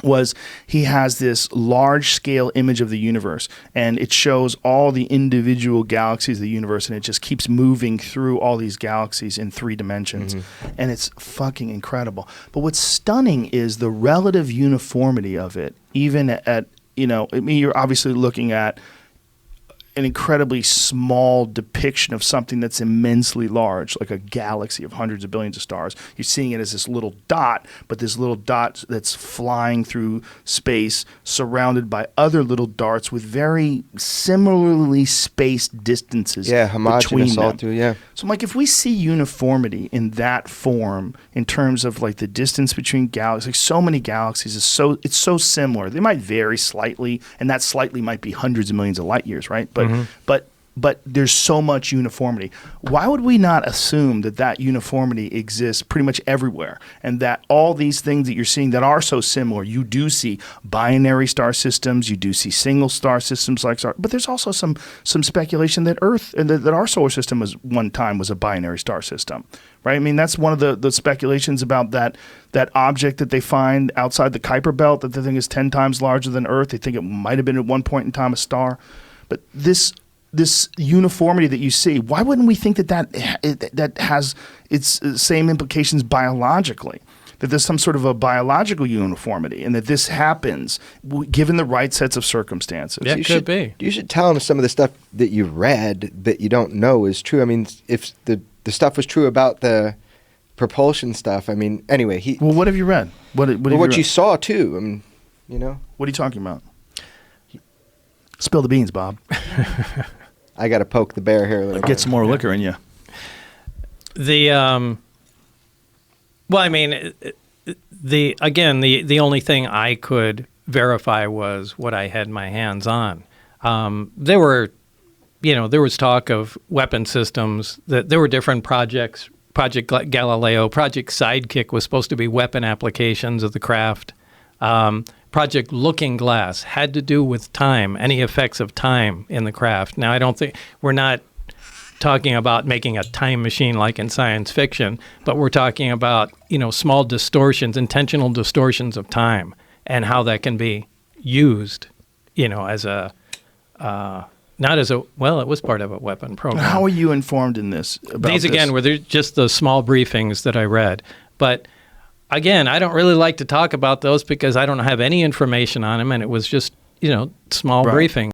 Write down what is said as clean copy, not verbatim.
was he has this large-scale image of the universe, and it shows all the individual galaxies of the universe, and it just keeps moving through all these galaxies in 3 dimensions. And it's fucking incredible. But what's stunning is the relative uniformity of it, even at, you know, I mean, you're obviously looking at an incredibly small depiction of something that's immensely large, like a galaxy of hundreds of billions of stars. You're seeing it as this little dot, but this little dot that's flying through space, surrounded by other little darts with very similarly spaced distances homogeneous between all them. through, yeah. So, Mike, if we see uniformity in that form, in terms of like the distance between galaxies, like so many galaxies, it's so similar. They might vary slightly, and that slightly might be hundreds of millions of light years, right? But there's so much uniformity. Why would we not assume that uniformity exists pretty much everywhere, and that all these things that you're seeing that are so similar, you do see binary star systems, you do see single star systems like star, but there's also some speculation that Earth and that our solar system one time was a binary star system, right? I mean, that's one of the speculations about that object that they find outside the Kuiper Belt that they think is 10 times larger than Earth. They think it might have been at one point in time a star. But this uniformity that you see, why wouldn't we think that has its same implications biologically? That there's some sort of a biological uniformity, and that this happens given the right sets of circumstances. Yeah, it could be. You should tell them some of the stuff that you read that you don't know is true. I mean, if the stuff was true about the propulsion stuff, I mean, anyway. Well, what have you read? What you saw, too. I mean, you know. What are you talking about? Spill the beans, Bob. I got to poke the bear here a little bit. Get some more liquor in you. Well, I mean, the only thing I could verify was what I had my hands on. There was talk of weapon systems, that there were different projects. Project Galileo, Project Sidekick was supposed to be weapon applications of the craft. Project Looking Glass had to do with time, any effects of time in the craft. Now, I don't think we're not talking about making a time machine like in science fiction, but we're talking about, small distortions, intentional distortions of time, and how that can be used, as a not as a, well, it was part of a weapon program. How are you informed in this? These, again, were just the small briefings that I read. But again, I don't really like to talk about those because I don't have any information on them, and it was just, small briefing.